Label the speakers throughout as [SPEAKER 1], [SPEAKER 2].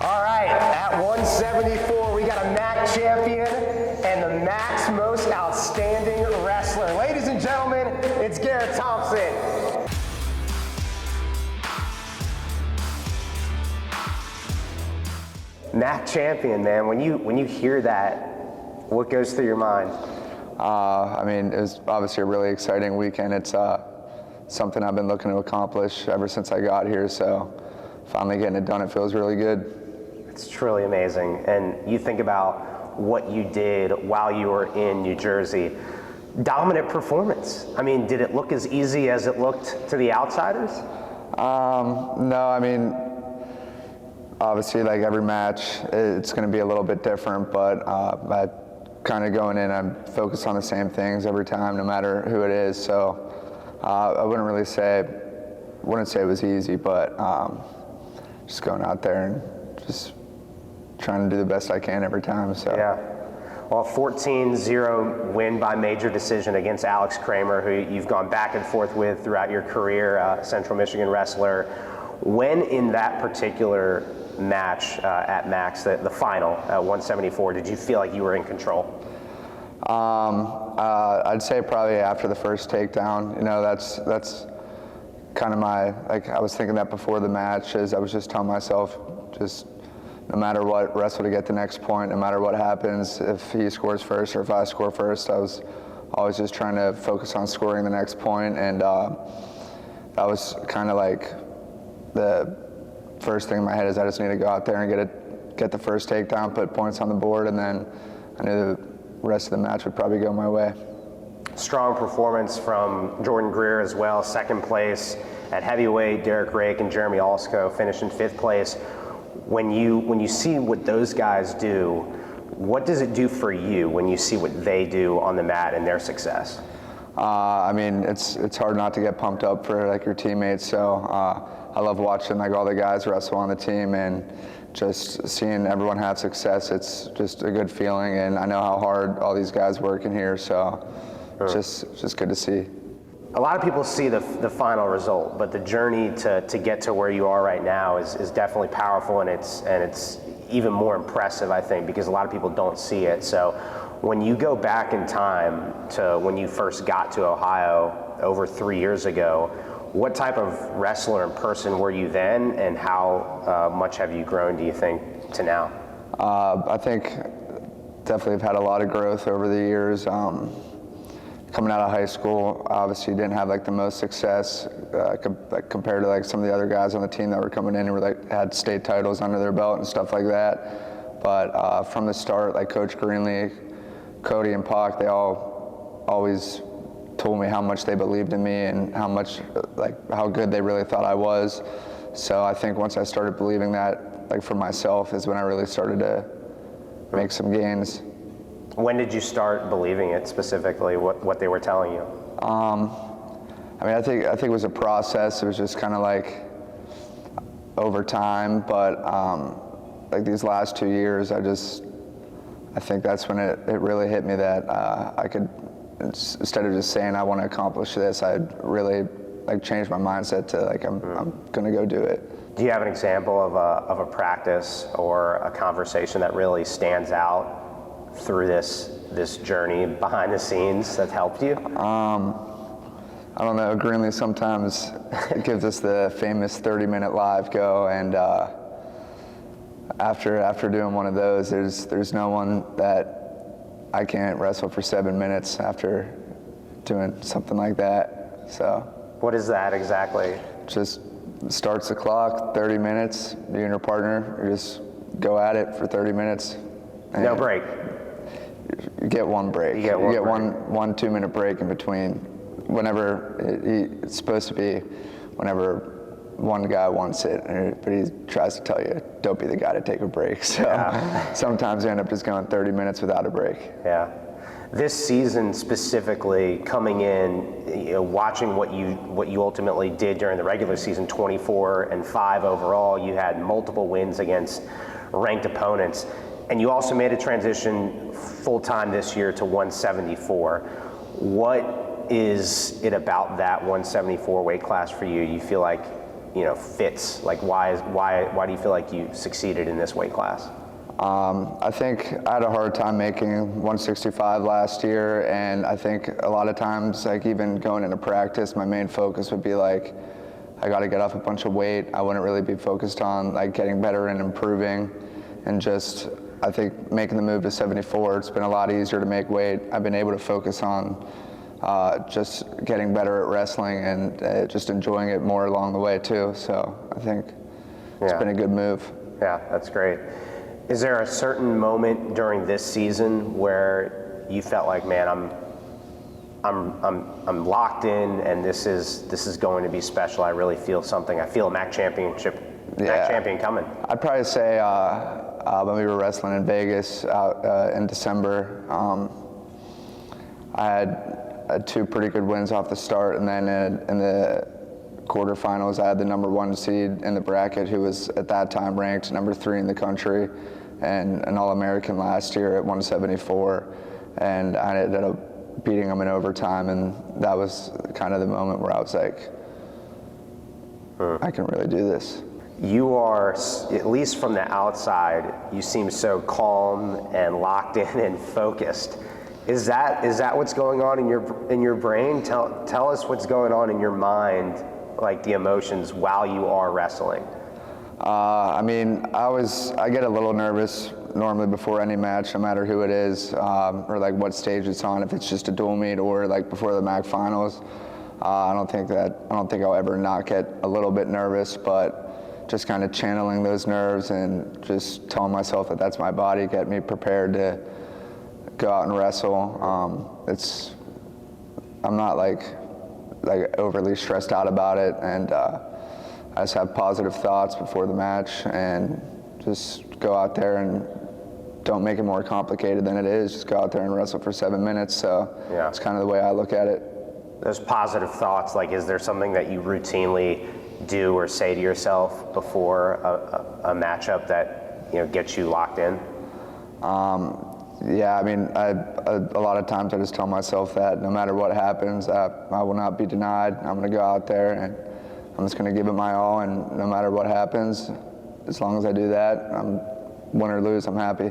[SPEAKER 1] All right, at 174, we got a MAC champion and the MAC's most outstanding wrestler. Ladies and gentlemen, it's Garrett Thompson. MAC champion, man. When you hear that, what goes through your mind?
[SPEAKER 2] I mean, it was obviously a really exciting weekend. It's something I've been looking to accomplish ever since I got here, so finally getting it done, it feels really good.
[SPEAKER 1] It's truly amazing. And you think about what you did while you were in New Jersey. Dominant performance. I mean, did it look as easy as it looked to the outsiders?
[SPEAKER 2] No, I mean, obviously, like every match, it's going to be a little bit different, but I kind of going in, I'm focused on the same things every time, no matter who it is. So I wouldn't say it was easy, but just going out there and just trying to do the best I can every time. So
[SPEAKER 1] yeah. Well, 14-0 win by major decision against Alex Kramer, who you've gone back and forth with throughout your career, Central Michigan wrestler. When in that particular match at Max, the final at 174, did you feel like you were in control?
[SPEAKER 2] I'd say probably after the first takedown. You know, that's kind of I was thinking that before the match, as I was just telling myself, just no matter what, wrestle to get the next point, no matter what happens, if he scores first or if I score first, I was always just trying to focus on scoring the next point, and that was kind of like the first thing in my head is I just need to go out there and get the first takedown, put points on the board, and then I knew the rest of the match would probably go my way.
[SPEAKER 1] Strong performance from Jordan Greer as well, second place at heavyweight. Derek Rake and Jeremy Alsco finished in fifth place. When you see what those guys do, what does it do for you when you see what they do on the mat and their success?
[SPEAKER 2] I mean, it's hard not to get pumped up for like your teammates. So I love watching like all the guys wrestle on the team and just seeing everyone have success. It's just a good feeling, and I know how hard all these guys work in here. So it's just good to see.
[SPEAKER 1] A lot of people see the final result, but the journey to get to where you are right now is definitely powerful, and it's even more impressive, I think, because a lot of people don't see it. So when you go back in time to when you first got to Ohio over 3 years ago, what type of wrestler and person were you then, and how much have you grown, do you think, to now?
[SPEAKER 2] I think definitely have had a lot of growth over the years. Coming out of high school, obviously didn't have like the most success compared to like some of the other guys on the team that were coming in who were like had state titles under their belt and stuff like that. But from the start, like Coach Greenlee, Cody, and Pac, they all always told me how much they believed in me and how good they really thought I was. So I think once I started believing that, like for myself, is when I really started to make some gains.
[SPEAKER 1] When did you start believing it specifically, what they were telling you?
[SPEAKER 2] I mean, I think it was a process. It was just kind of like over time, but like these last 2 years, I think that's when it really hit me that I could, instead of just saying I want to accomplish this, I'd really like change my mindset to like I'm gonna go do it.
[SPEAKER 1] Do you have an example of a practice or a conversation that really stands out through this journey behind the scenes that helped you?
[SPEAKER 2] I don't know. Greenlee sometimes gives us the famous 30-minute live go, and after doing one of those, there's no one that I can't wrestle for 7 minutes after doing something like that. So.
[SPEAKER 1] What is that exactly?
[SPEAKER 2] Just starts the clock, 30 minutes. You and your partner, you just go at it for 30 minutes.
[SPEAKER 1] No break.
[SPEAKER 2] You get one break.
[SPEAKER 1] You get
[SPEAKER 2] one 2 minute break in between. Whenever it's supposed to be, whenever one guy wants it, but he tries to tell you, don't be the guy to take a break. So sometimes you end up just going 30 minutes without a break.
[SPEAKER 1] Yeah. This season specifically, coming in, watching what you ultimately did during the regular season, 24-5 overall, you had multiple wins against ranked opponents, and you also made a transition full-time this year to 174. What is it about that 174 weight class for you? You feel like fits? Like why do you feel like you succeeded in this weight class?
[SPEAKER 2] I think I had a hard time making 165 last year, and I think a lot of times, like even going into practice, my main focus would be like, I got to get off a bunch of weight. I wouldn't really be focused on like getting better and improving, and just I think making the move to 74, it's been a lot easier to make weight. I've been able to focus on just getting better at wrestling and just enjoying it more along the way too. So I think it's been a good move.
[SPEAKER 1] Yeah, that's great. Is there a certain moment during this season where you felt like, man, I'm locked in, and this is going to be special? I really feel something. I feel a MAC champion coming.
[SPEAKER 2] I'd probably say when we were wrestling in Vegas out in December, I had 2 pretty good wins off the start, and then in the quarterfinals, I had the #1 seed in the bracket, who was at that time ranked #3 in the country and an All-American last year at 174, and I ended up beating him in overtime, and that was kind of the moment where I was like, I can really do this.
[SPEAKER 1] You are, at least from the outside, you seem so calm and locked in and focused. Is that what's going on in your brain? Tell us what's going on in your mind, like the emotions while you are wrestling.
[SPEAKER 2] I mean, I get a little nervous normally before any match, no matter who it is, or like what stage it's on, if it's just a dual meet or like before the MAC finals. I don't think I'll ever not get a little bit nervous, but just kind of channeling those nerves and just telling myself that that's my body, get me prepared to go out and wrestle. I'm not like overly stressed out about it, and I just have positive thoughts before the match and just go out there and don't make it more complicated than it is. Just go out there and wrestle for 7 minutes. So it's kind of the way I look at it.
[SPEAKER 1] Those positive thoughts, like, is there something that you routinely do or say to yourself before a matchup that gets you locked in?
[SPEAKER 2] Yeah, I mean, a lot of times I just tell myself that no matter what happens, I will not be denied. I'm going to go out there and I'm just going to give it my all, and no matter what happens, as long as I do that, win or lose, I'm happy.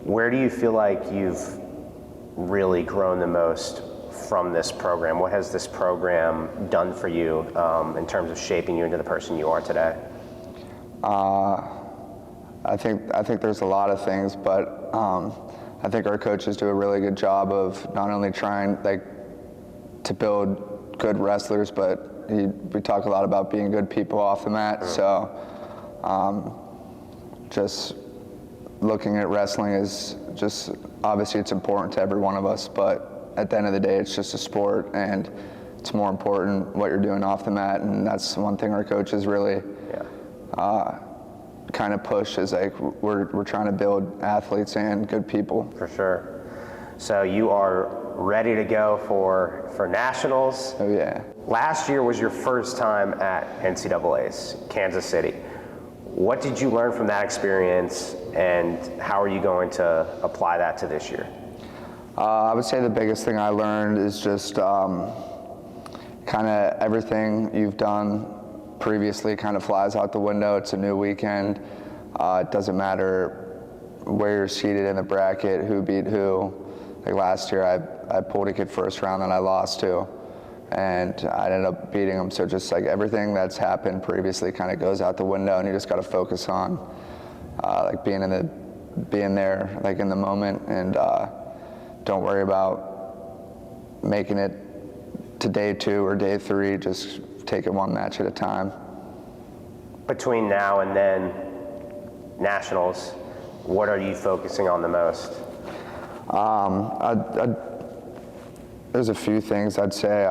[SPEAKER 1] Where do you feel like you've really grown the most from this program? What has this program done for you in terms of shaping you into the person you are today?
[SPEAKER 2] I think there's a lot of things, but I think our coaches do a really good job of not only trying to build good wrestlers, but we talk a lot about being good people off the mat. So just looking at wrestling is just, obviously it's important to every one of us, but at the end of the day, it's just a sport, and it's more important what you're doing off the mat, and that's one thing our coaches really kind of push, is like we're trying to build athletes and good people.
[SPEAKER 1] For sure. So you are ready to go for nationals.
[SPEAKER 2] Oh yeah.
[SPEAKER 1] Last year was your first time at NCAA's, Kansas City. What did you learn from that experience, and how are you going to apply that to this year?
[SPEAKER 2] I would say the biggest thing I learned is just kind of everything you've done previously kind of flies out the window. It's a new weekend. It doesn't matter where you're seated in the bracket, who beat who. Like last year, I pulled a kid first round that I lost to, and I ended up beating him. So just like everything that's happened previously kind of goes out the window, and you just got to focus on like being there like in the moment, and don't worry about making it to day 2 or day 3. Just take it one match at a time.
[SPEAKER 1] Between now and then nationals, what are you focusing on the most?
[SPEAKER 2] There's a few things I'd say.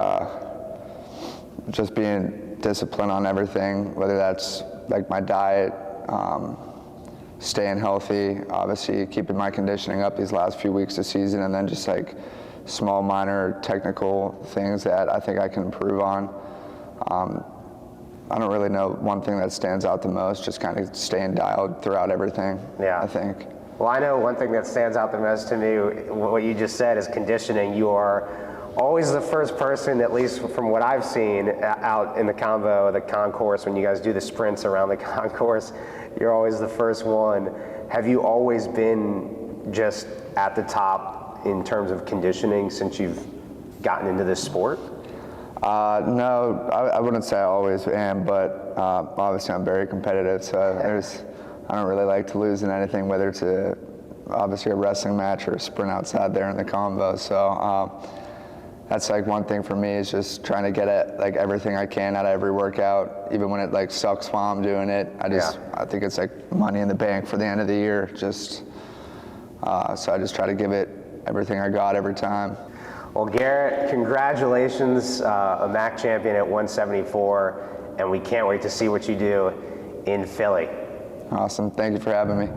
[SPEAKER 2] Just being disciplined on everything, whether that's like my diet, staying healthy, obviously keeping my conditioning up these last few weeks of season, and then just like small minor technical things that I think I can improve on. I don't really know one thing that stands out the most, just kind of staying dialed throughout everything, I think.
[SPEAKER 1] Well, I know one thing that stands out the most to me, what you just said, is conditioning. You are always the first person, at least from what I've seen out in the concourse, when you guys do the sprints around the concourse, you're always the first one. Have you always been just at the top in terms of conditioning since you've gotten into this sport?
[SPEAKER 2] No, I wouldn't say I always am, but obviously I'm very competitive, so I don't really like to lose in anything, whether it's obviously a wrestling match or a sprint outside there in the combo. So that's like one thing for me, is just trying to get at like everything I can out of every workout, even when it like sucks while I'm doing it. I think it's like money in the bank for the end of the year. So I just try to give it everything I got every time.
[SPEAKER 1] Well, Garrett, congratulations, a MAC champion at 174, and we can't wait to see what you do in Philly.
[SPEAKER 2] Awesome. Thank you for having me.